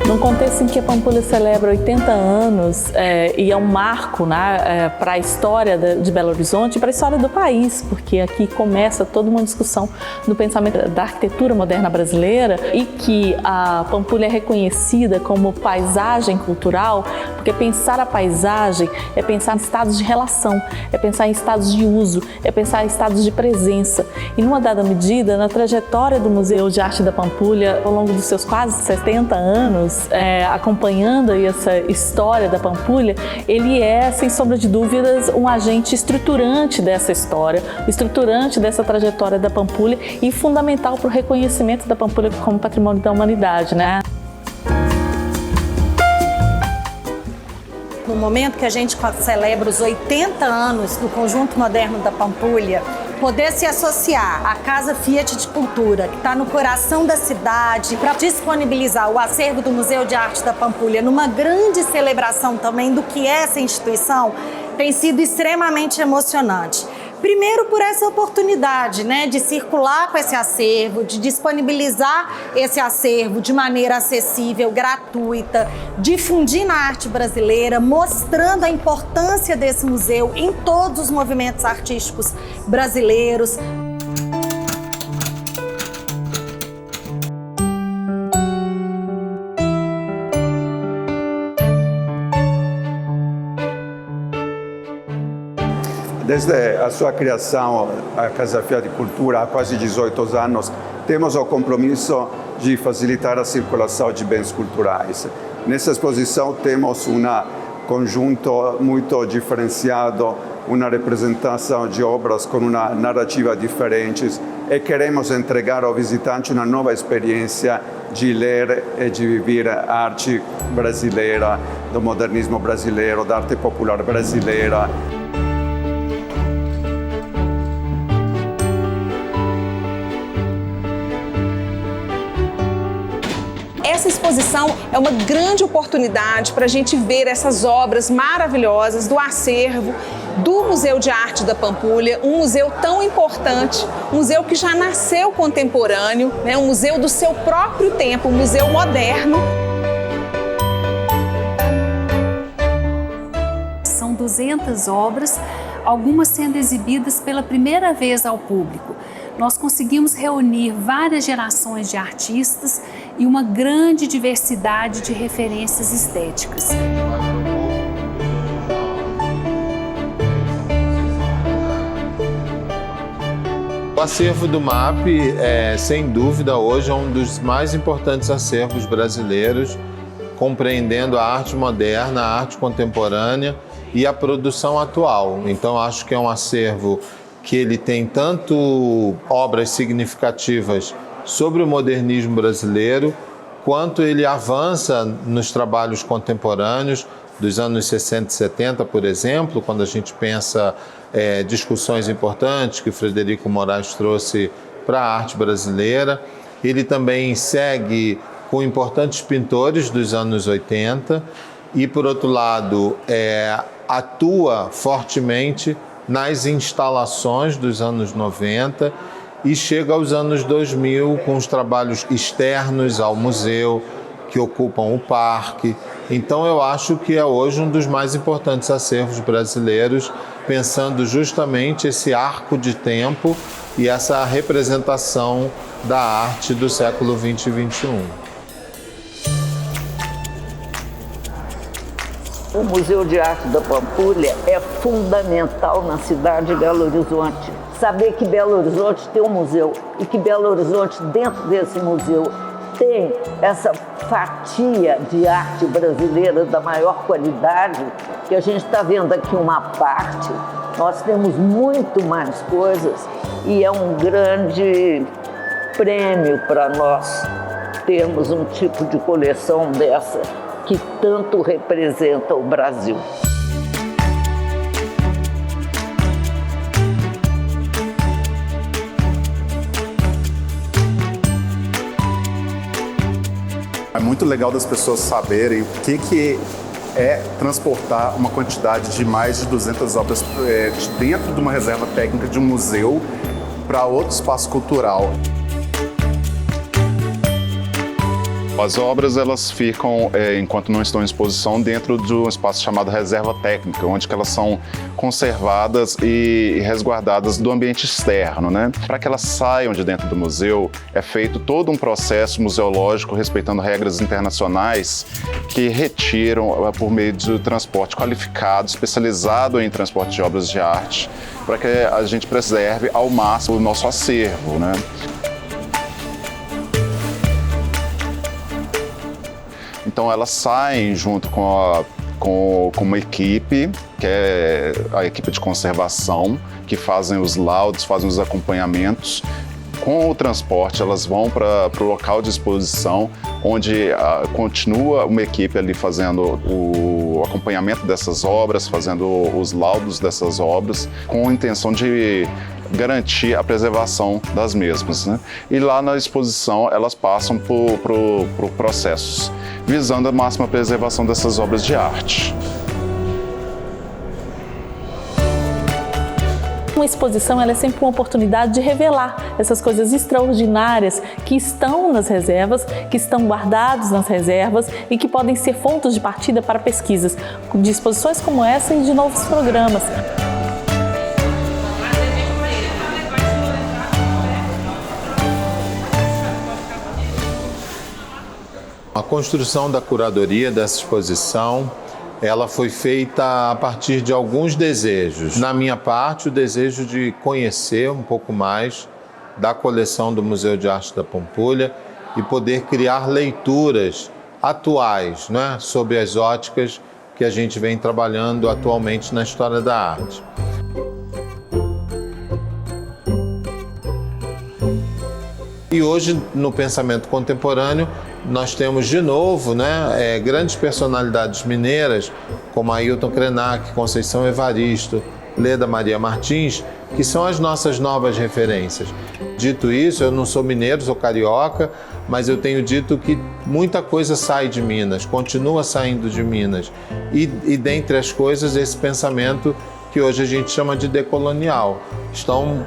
Num contexto em que a Pampulha celebra 80 anos e é um marco, né, para a história de Belo Horizonte e para a história do país, porque aqui começa toda uma discussão do pensamento da arquitetura moderna brasileira e que a Pampulha é reconhecida como paisagem cultural, porque pensar a paisagem é pensar em estados de relação, é pensar em estados de uso, é pensar em estados de presença. E numa dada medida, na trajetória do Museu de Arte da Pampulha, ao longo dos seus quase 70 anos, acompanhando aí essa história da Pampulha, ele é, sem sombra de dúvidas, um agente estruturante dessa história, estruturante dessa trajetória da Pampulha e fundamental para o reconhecimento da Pampulha como patrimônio da humanidade, né? No momento que a gente celebra os 80 anos do Conjunto Moderno da Pampulha, poder se associar à Casa Fiat de Cultura, que está no coração da cidade, para disponibilizar o acervo do Museu de Arte da Pampulha numa grande celebração também do que é essa instituição, tem sido extremamente emocionante. Primeiro por essa oportunidade, né, de circular com esse acervo, de disponibilizar esse acervo de maneira acessível, gratuita, difundir na arte brasileira, mostrando a importância desse museu em todos os movimentos artísticos brasileiros. Desde a sua criação, a Casa Fiat de Cultura, há quase 18 anos, temos o compromisso de facilitar a circulação de bens culturais. Nessa exposição temos um conjunto muito diferenciado, uma representação de obras com uma narrativa diferente e queremos entregar ao visitante uma nova experiência de ler e de viver a arte brasileira, do modernismo brasileiro, da arte popular brasileira. Essa exposição é uma grande oportunidade para a gente ver essas obras maravilhosas do acervo do Museu de Arte da Pampulha, um museu tão importante, um museu que já nasceu contemporâneo, né? Um museu do seu próprio tempo, um museu moderno. São 200 obras, algumas sendo exibidas pela primeira vez ao público. Nós conseguimos reunir várias gerações de artistas e uma grande diversidade de referências estéticas. O acervo do MAP é, sem dúvida, hoje um dos mais importantes acervos brasileiros, compreendendo a arte moderna, a arte contemporânea e a produção atual. Então, acho que é um acervo que ele tem tanto obras significativas sobre o modernismo brasileiro, quanto ele avança nos trabalhos contemporâneos dos anos 60 e 70, por exemplo, quando a gente pensa discussões importantes que Frederico Moraes trouxe para a arte brasileira. Ele também segue com importantes pintores dos anos 80 e, por outro lado, atua fortemente nas instalações dos anos 90 e chega aos anos 2000 com os trabalhos externos ao museu, que ocupam o parque. Então eu acho que é hoje um dos mais importantes acervos brasileiros, pensando justamente esse arco de tempo e essa representação da arte do século 20 e 21. O Museu de Arte da Pampulha é fundamental na cidade de Belo Horizonte. Saber que Belo Horizonte tem um museu e que Belo Horizonte, dentro desse museu, tem essa fatia de arte brasileira da maior qualidade, que a gente está vendo aqui uma parte, nós temos muito mais coisas e é um grande prêmio para nós termos um tipo de coleção dessa que tanto representa o Brasil. É muito legal das pessoas saberem o que é transportar uma quantidade de mais de 200 obras de dentro de uma reserva técnica de um museu para outro espaço cultural. As obras elas ficam, enquanto não estão em exposição, dentro de um espaço chamado reserva técnica, onde que elas são conservadas e resguardadas do ambiente externo, né? Para que elas saiam de dentro do museu, é feito todo um processo museológico respeitando regras internacionais que retiram por meio de transporte qualificado, especializado em transporte de obras de arte, para que a gente preserve ao máximo o nosso acervo, né? Então elas saem junto com uma equipe, que é a equipe de conservação, que fazem os laudos, fazem os acompanhamentos. Com o transporte, elas vão para o local de exposição, onde continua uma equipe ali fazendo o acompanhamento dessas obras, fazendo os laudos dessas obras, com a intenção de garantir a preservação das mesmas, né? E lá na exposição elas passam por processos, visando a máxima preservação dessas obras de arte. Uma exposição ela é sempre uma oportunidade de revelar essas coisas extraordinárias que estão nas reservas, que estão guardados nas reservas e que podem ser pontos de partida para pesquisas de exposições como essa e de novos programas. A construção da curadoria dessa exposição, ela foi feita a partir de alguns desejos. Na minha parte, o desejo de conhecer um pouco mais da coleção do Museu de Arte da Pampulha e poder criar leituras atuais, né, sobre as óticas que a gente vem trabalhando atualmente na história da arte. E hoje, no pensamento contemporâneo, nós temos de novo, né, grandes personalidades mineiras, como Ailton Krenak, Conceição Evaristo, Leda Maria Martins, que são as nossas novas referências. Dito isso, eu não sou mineiro, sou carioca, mas eu tenho dito que muita coisa sai de Minas, continua saindo de Minas. E dentre as coisas, esse pensamento que hoje a gente chama de decolonial.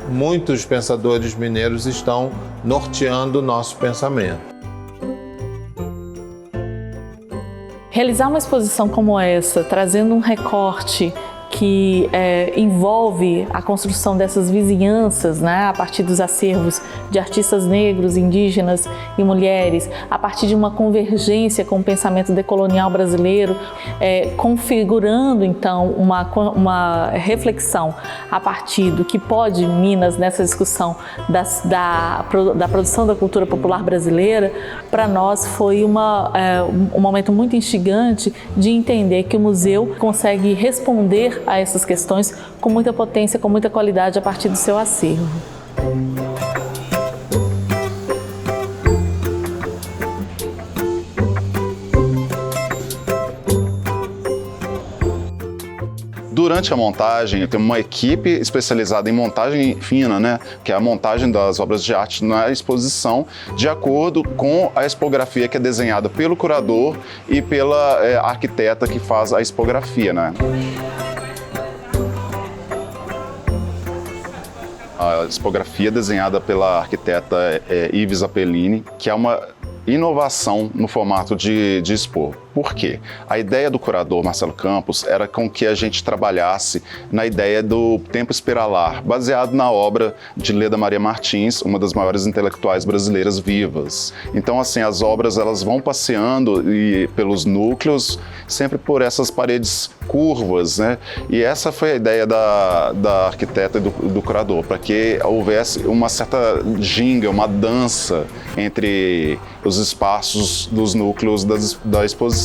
Muitos pensadores mineiros estão norteando o nosso pensamento. Realizar uma exposição como essa, trazendo um recorte que envolve a construção dessas vizinhanças, né, a partir dos acervos de artistas negros, indígenas e mulheres, a partir de uma convergência com o pensamento decolonial brasileiro, configurando então uma reflexão a partir do que pode Minas nessa discussão da produção da cultura popular brasileira. Para nós foi um momento muito instigante de entender que o museu consegue responder a essas questões com muita potência, com muita qualidade a partir do seu acervo. Durante a montagem, tem uma equipe especializada em montagem fina, né, que é a montagem das obras de arte na exposição, de acordo com a expografia que é desenhada pelo curador e pela arquiteta que faz a expografia, né? A expografia desenhada pela arquiteta Ives Apellini, que é uma inovação no formato de expor. Por quê? A ideia do curador Marcelo Campos era com que a gente trabalhasse na ideia do tempo espiralar, baseado na obra de Leda Maria Martins, uma das maiores intelectuais brasileiras vivas. Então, assim, as obras elas vão passeando pelos núcleos, sempre por essas paredes curvas, né? E essa foi a ideia da arquiteta e do curador, para que houvesse uma certa ginga, uma dança entre os espaços dos núcleos da exposição.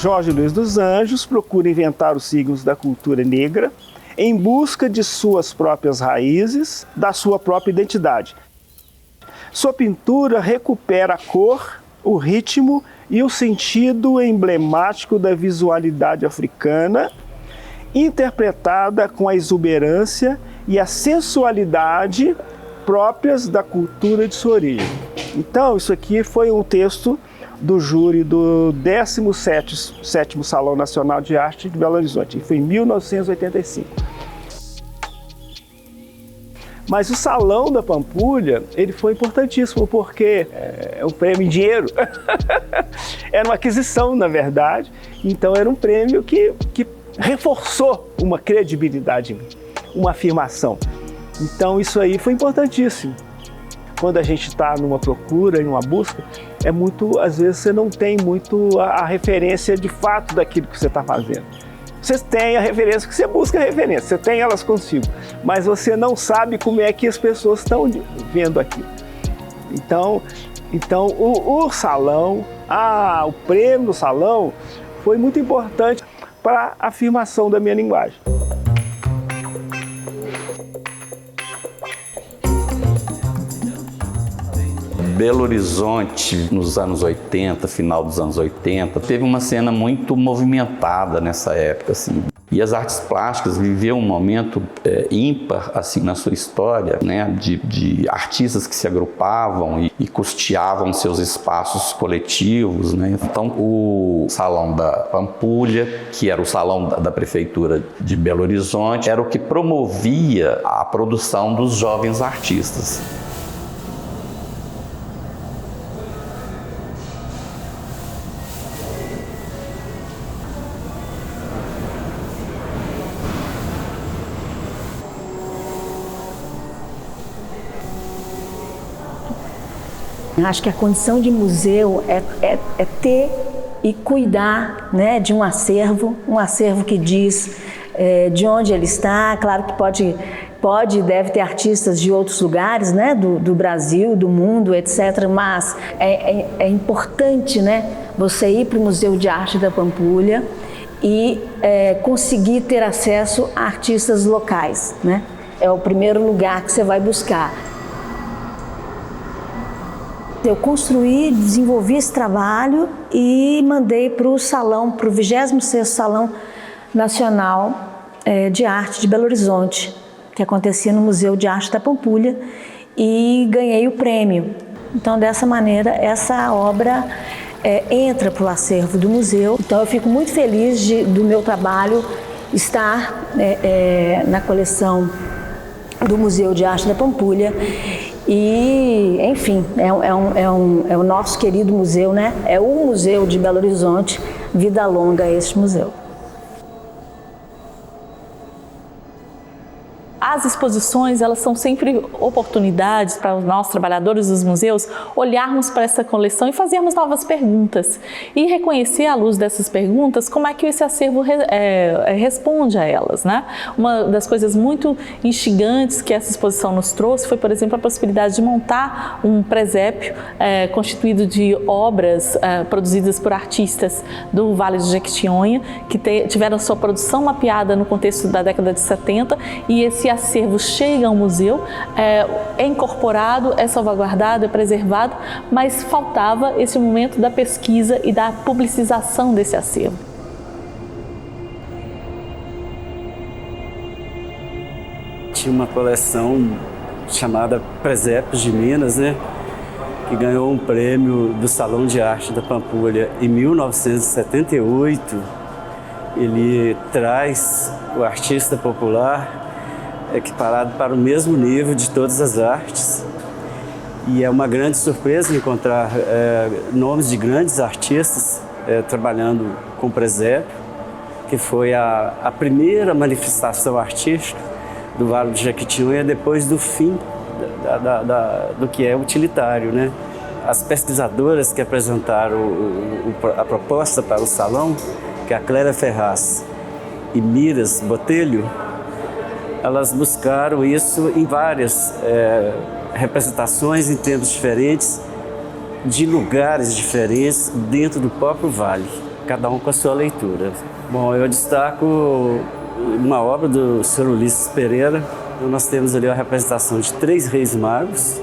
Jorge Luiz dos Anjos procura inventar os signos da cultura negra em busca de suas próprias raízes, da sua própria identidade. Sua pintura recupera a cor, o ritmo e o sentido emblemático da visualidade africana, interpretada com a exuberância e a sensualidade próprias da cultura de sua origem. Então, isso aqui foi um texto do júri do 17º Salão Nacional de Arte de Belo Horizonte, foi em 1985. Mas o Salão da Pampulha, ele foi importantíssimo porque é um prêmio em dinheiro. Era uma aquisição, na verdade. Então era um prêmio que reforçou uma credibilidade em mim, uma afirmação. Então isso aí foi importantíssimo. Quando a gente está numa procura, em uma busca, às vezes você não tem muito a referência de fato daquilo que você está fazendo. Você tem a referência, que você busca a referência, você tem elas consigo, mas você não sabe como é que as pessoas estão vendo aquilo. Então o salão, o prêmio do salão foi muito importante para a afirmação da minha linguagem. Belo Horizonte, nos anos 80, final dos anos 80, teve uma cena muito movimentada nessa época, assim. E as artes plásticas viveram um momento ímpar, assim, na sua história, né, de artistas que se agrupavam e custeavam seus espaços coletivos, né. Então, o Salão da Pampulha, que era o salão da Prefeitura de Belo Horizonte, era o que promovia a produção dos jovens artistas. Acho que a condição de museu é ter e cuidar, né, de um acervo que diz de onde ele está. Claro que pode e deve ter artistas de outros lugares, né, do Brasil, do mundo, etc. Mas é importante, né, você ir para o Museu de Arte da Pampulha e conseguir ter acesso a artistas locais, né? É o primeiro lugar que você vai buscar. Eu construí, desenvolvi esse trabalho e mandei para o salão, para o 26º Salão Nacional de Arte de Belo Horizonte, que acontecia no Museu de Arte da Pampulha, e ganhei o prêmio. Então, dessa maneira, essa obra entra para o acervo do museu. Então, eu fico muito feliz do meu trabalho estar na coleção do Museu de Arte da Pampulha. E, enfim, é o nosso querido museu, né? É o Museu de Belo Horizonte. Vida longa a este museu. As exposições, elas são sempre oportunidades para nós, trabalhadores dos museus, olharmos para essa coleção e fazermos novas perguntas. E reconhecer, à luz dessas perguntas, como é que esse acervo responde a elas, né? Uma das coisas muito instigantes que essa exposição nos trouxe foi, por exemplo, a possibilidade de montar um presépio constituído de obras produzidas por artistas do Vale do Jequitinhonha, que tiveram sua produção mapeada no contexto da década de 70, e esse acervo chega ao museu, é incorporado, é salvaguardado, é preservado, mas faltava esse momento da pesquisa e da publicização desse acervo. Tinha uma coleção chamada Presépios de Minas, né, que ganhou um prêmio do Salão de Arte da Pampulha em 1978. Ele traz o artista popular equiparado para o mesmo nível de todas as artes. E é uma grande surpresa encontrar nomes de grandes artistas trabalhando com presépio, que foi a primeira manifestação artística do Vale do Jequitinhonha depois do fim do que é utilitário, né? As pesquisadoras que apresentaram a proposta para o salão, que é a Clélia Ferraz e Miras Botelho, elas buscaram isso em várias representações em tempos diferentes, de lugares diferentes dentro do próprio vale. cada um com a sua leitura. Bom, eu destaco uma obra do Sr. Ulisses Pereira. Então, nós temos ali a representação de 3 reis magos,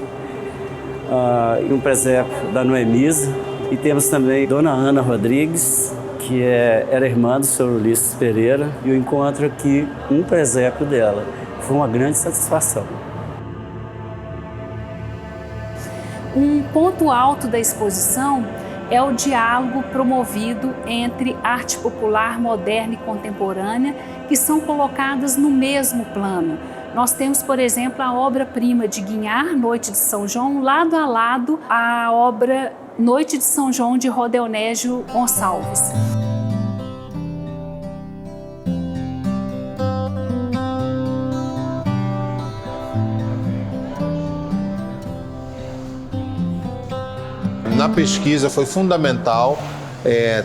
e um presépio da Noemisa, e temos também Dona Ana Rodrigues, que era irmã do Sr. Ulisses Pereira, e eu encontro aqui um presépio dela. Foi uma grande satisfação. Um ponto alto da exposição é o diálogo promovido entre arte popular, moderna e contemporânea, que são colocadas no mesmo plano. Nós temos, por exemplo, a obra-prima de Guignard, Noite de São João, lado a lado a obra Noite de São João de Rodelnégio Gonçalves. Na pesquisa foi fundamental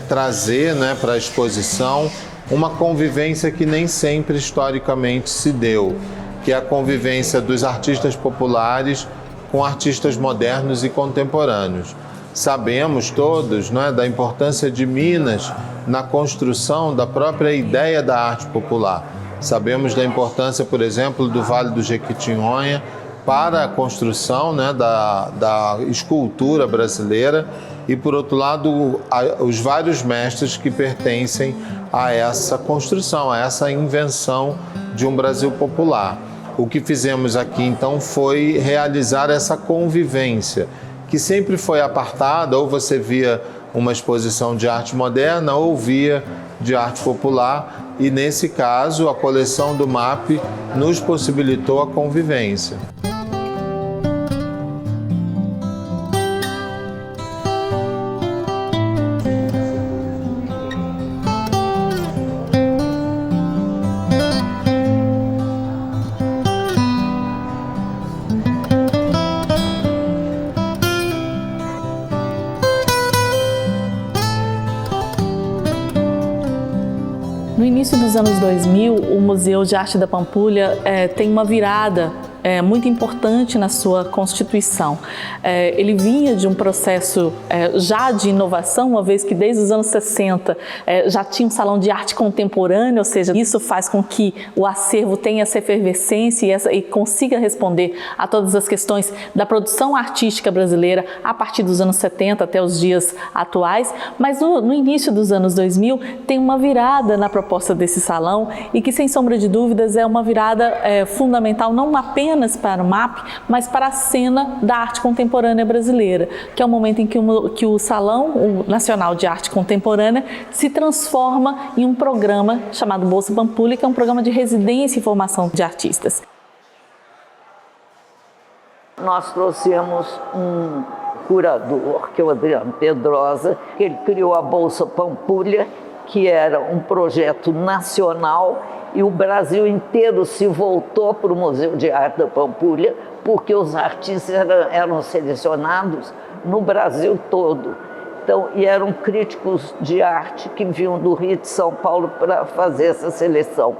trazer, né, para a exposição uma convivência que nem sempre historicamente se deu, que é a convivência dos artistas populares com artistas modernos e contemporâneos. Sabemos todos, né, da importância de Minas na construção da própria ideia da arte popular. Sabemos da importância, por exemplo, do Vale do Jequitinhonha para a construção, né, da escultura brasileira e, por outro lado, os vários mestres que pertencem a essa construção, a essa invenção de um Brasil popular. O que fizemos aqui, então, foi realizar essa convivência, que sempre foi apartada, ou você via uma exposição de arte moderna ou via de arte popular, e nesse caso a coleção do MAP nos possibilitou a convivência. No início dos anos 2000, o Museu de Arte da Pampulha tem uma virada muito importante na sua constituição. Ele vinha de um processo já de inovação, uma vez que desde os anos 60 já tinha um salão de arte contemporânea, ou seja, isso faz com que o acervo tenha essa efervescência e consiga responder a todas as questões da produção artística brasileira a partir dos anos 70 até os dias atuais, mas no início dos anos 2000 tem uma virada na proposta desse salão e que, sem sombra de dúvidas, é uma virada fundamental, não apenas para o MAP, mas para a cena da arte contemporânea brasileira, que é o momento em que o Salão Nacional de Arte Contemporânea se transforma em um programa chamado Bolsa Pampulha, que é um programa de residência e formação de artistas. Nós trouxemos um curador, que é o Adriano Pedrosa, que ele criou a Bolsa Pampulha, que era um projeto nacional, e o Brasil inteiro se voltou para o Museu de Arte da Pampulha, porque os artistas eram selecionados no Brasil todo. Então, e eram críticos de arte que vinham do Rio de São Paulo para fazer essa seleção.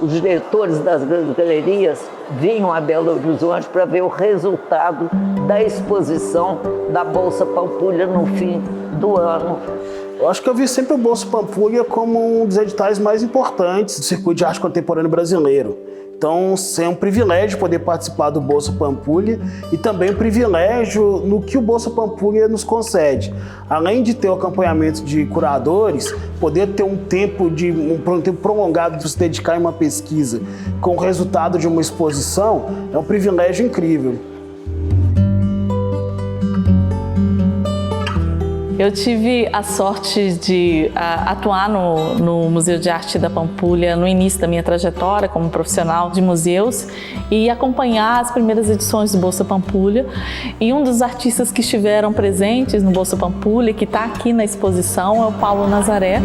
Os diretores das grandes galerias vinham a Belo Horizonte para ver o resultado da exposição da Bolsa Pampulha no fim do ano. Eu acho que eu vi sempre o Bolsa Pampulha como um dos editais mais importantes do circuito de arte contemporânea brasileiro. Então, é um privilégio poder participar do Bolsa Pampulha e também um privilégio no que o Bolsa Pampulha nos concede. Além de ter o acompanhamento de curadores, poder ter um tempo prolongado de se dedicar em uma pesquisa com o resultado de uma exposição é um privilégio incrível. Eu tive a sorte de atuar no Museu de Arte da Pampulha no início da minha trajetória como profissional de museus e acompanhar as primeiras edições do Bolsa Pampulha. E um dos artistas que estiveram presentes no Bolsa Pampulha, que está aqui na exposição, é o Paulo Nazaré.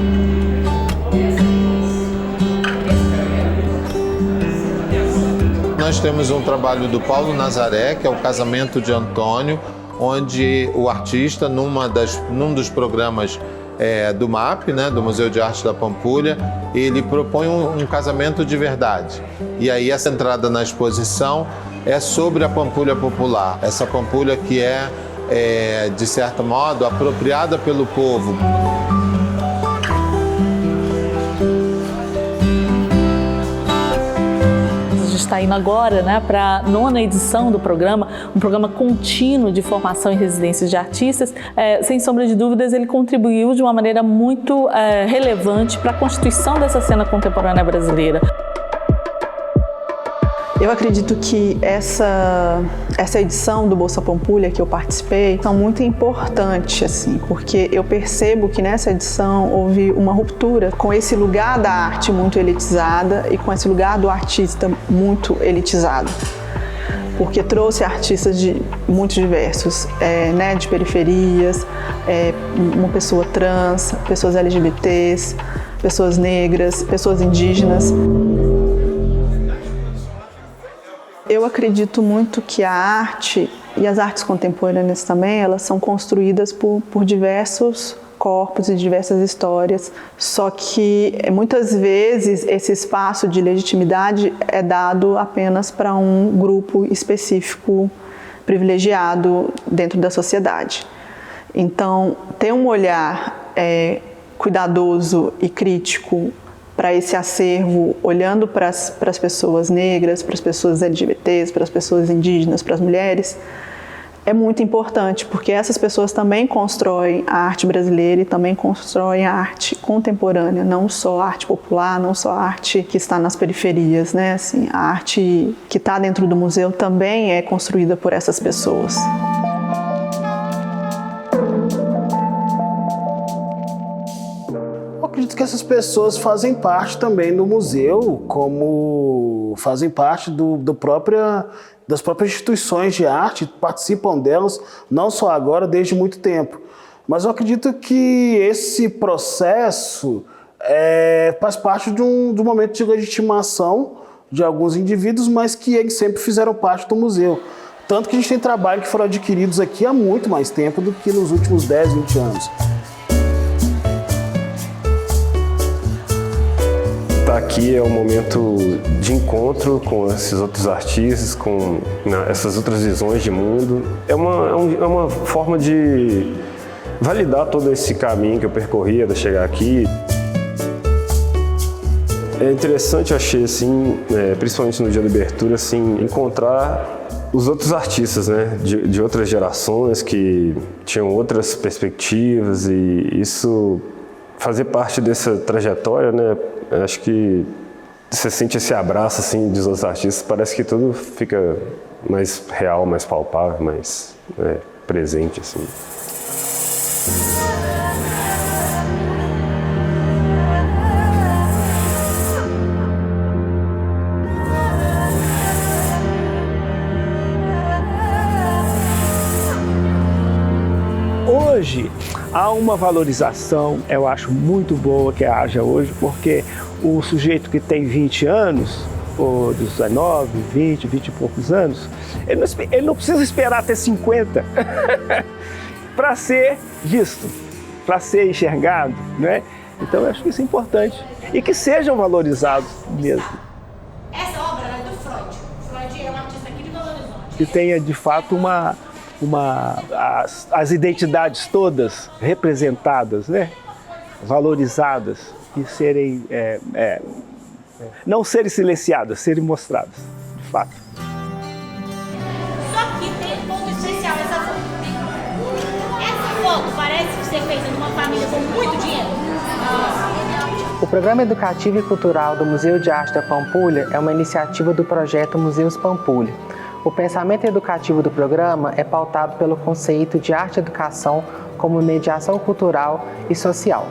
Nós temos um trabalho do Paulo Nazaré, que é o Casamento de Antônio, onde o artista, num dos programas do MAP, né, do Museu de Arte da Pampulha, ele propõe um casamento de verdade. E aí essa entrada na exposição é sobre a Pampulha popular, essa Pampulha que é de certo modo, apropriada pelo povo. Está indo agora, né, para a 9ª edição do programa, um programa contínuo de formação em residências de artistas. Sem sombra de dúvidas, ele contribuiu de uma maneira muito relevante para a constituição dessa cena contemporânea brasileira. Eu acredito que essa edição do Bolsa Pampulha que eu participei são muito importante, assim, porque eu percebo que nessa edição houve uma ruptura com esse lugar da arte muito elitizada e com esse lugar do artista muito elitizado, porque trouxe artistas muito diversos, né, de periferias, uma pessoa trans, pessoas LGBTs, pessoas negras, pessoas indígenas. Eu acredito muito que a arte e as artes contemporâneas também, elas são construídas por diversos corpos e diversas histórias, só que muitas vezes esse espaço de legitimidade é dado apenas para um grupo específico privilegiado dentro da sociedade. Então, ter um olhar cuidadoso e crítico para esse acervo, olhando para as pessoas negras, para as pessoas LGBTs, para as pessoas indígenas, para as mulheres, é muito importante, porque essas pessoas também constroem a arte brasileira e também constroem a arte contemporânea, não só a arte popular, não só a arte que está nas periferias, né? Assim, a arte que está dentro do museu também é construída por essas pessoas. Eu acredito que essas pessoas fazem parte também do museu, como fazem parte das próprias instituições de arte, participam delas, não só agora, desde muito tempo. Mas eu acredito que esse processo faz parte de um momento de legitimação de alguns indivíduos, mas que eles sempre fizeram parte do museu. Tanto que a gente tem trabalhos que foram adquiridos aqui há muito mais tempo do que nos últimos 10, 20 anos. Aqui é um momento de encontro com esses outros artistas, com essas outras visões de mundo. É uma forma de validar todo esse caminho que eu percorri até chegar aqui. É interessante, eu achei, assim, principalmente no dia da abertura, assim, encontrar os outros artistas, né, de outras gerações que tinham outras perspectivas, e isso fazer parte dessa trajetória, né? Acho que você sente esse abraço assim dos outros artistas, parece que tudo fica mais real, mais palpável, mais presente assim. Hoje há uma valorização, eu acho muito boa que haja hoje, porque o sujeito que tem 20 anos, ou 19, 20 e poucos anos, ele não precisa esperar ter 50 para ser visto, para ser enxergado, né? Então eu acho que isso é importante e que sejam valorizados mesmo. Essa obra é do Freud. Freud é um artista aqui de Belo Horizonte. Que tenha de fato as identidades todas representadas, né? Valorizadas e serem, não serem silenciadas, serem mostradas, de fato. Só que tem um ponto especial essa foto. Essa foto parece ser feita numa família com muito dinheiro. O Programa Educativo e Cultural do Museu de Arte da Pampulha é uma iniciativa do projeto Museus Pampulha. O pensamento educativo do programa é pautado pelo conceito de arte-educação como mediação cultural e social.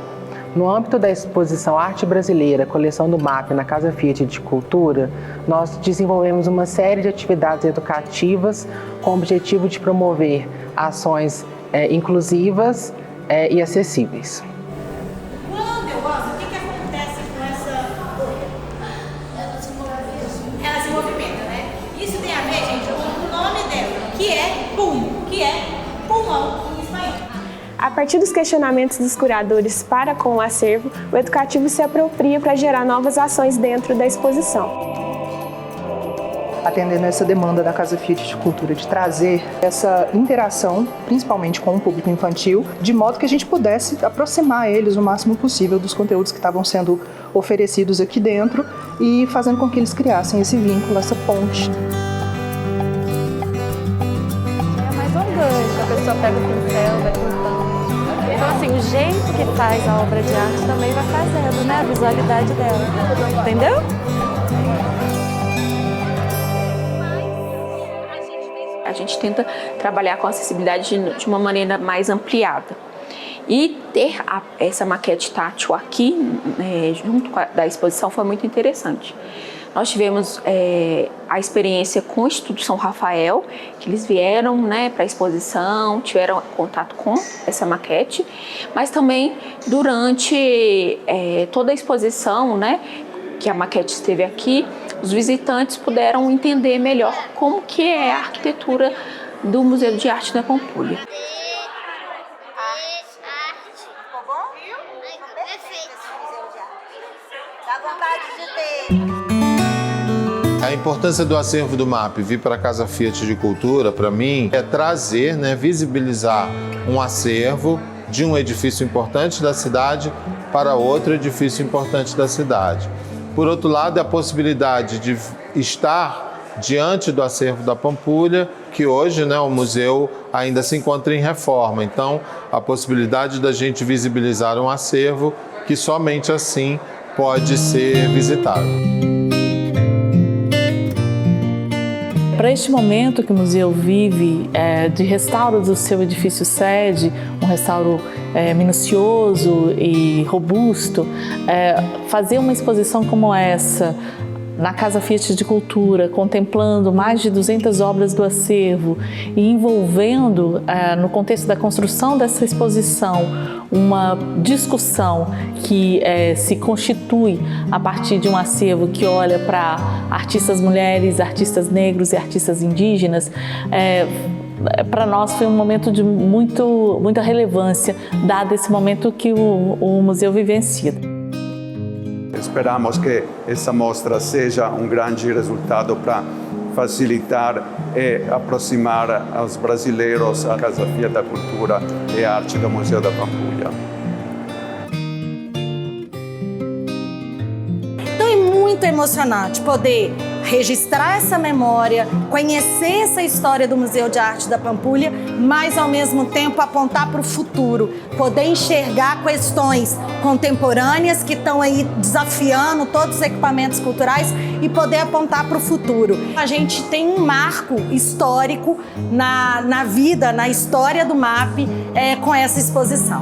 No âmbito da exposição Arte Brasileira, coleção do MAP na Casa Fiat de Cultura, nós desenvolvemos uma série de atividades educativas com o objetivo de promover ações inclusivas e acessíveis. Quando eu gosto, o que acontece com essa bolha? Ela se movimenta, né? Isso tem a ver, gente, com o nome dela, que é PUM, que é pulmão em espanhol. A partir dos questionamentos dos curadores para com o acervo, o educativo se apropria para gerar novas ações dentro da exposição. atendendo essa demanda da Casa Fiat de Cultura de trazer essa interação, principalmente com o público infantil, de modo que a gente pudesse aproximar eles o máximo possível dos conteúdos que estavam sendo oferecidos aqui dentro e fazendo com que eles criassem esse vínculo, essa ponte. É mais orgânico, a pessoa pega o pincel, vai pintando. Então, assim, o jeito que faz a obra de arte também vai fazendo, né? A visualidade dela. Entendeu? A gente tenta trabalhar com a acessibilidade de uma maneira mais ampliada. E ter essa maquete tátil aqui, junto com da exposição, foi muito interessante. Nós tivemos a experiência com o Instituto São Rafael, que eles vieram para a exposição, tiveram contato com essa maquete, mas também durante toda a exposição, que a maquete esteve aqui, os visitantes puderam entender melhor como que é a arquitetura do Museu de Arte da Pampulha. A importância do acervo do MAP vir para a Casa Fiat de Cultura, para mim, é trazer, visibilizar um acervo de um edifício importante da cidade para outro edifício importante da cidade. Por outro lado, é a possibilidade de estar diante do acervo da Pampulha, que hoje o museu ainda se encontra em reforma. Então, a possibilidade da gente visibilizar um acervo que somente assim pode ser visitado. Para este momento que o museu vive de restauro do seu edifício sede, um restauro minucioso e robusto, fazer uma exposição como essa na Casa Fiat de Cultura, contemplando mais de 200 obras do acervo e envolvendo, no contexto da construção dessa exposição, uma discussão que se constitui a partir de um acervo que olha para artistas mulheres, artistas negros e artistas indígenas, para nós foi um momento de muita relevância, dado esse momento que o museu vivencia. Esperamos que essa mostra seja um grande resultado para facilitar e aproximar os brasileiros à Casa Fiat da Cultura e Arte do Museu da Pampulha. Então é muito emocionante poder registrar essa memória, conhecer essa história do Museu de Arte da Pampulha, mas ao mesmo tempo apontar para o futuro, poder enxergar questões contemporâneas que estão aí desafiando todos os equipamentos culturais e poder apontar para o futuro. A gente tem um marco histórico na vida, na história do MAP com essa exposição.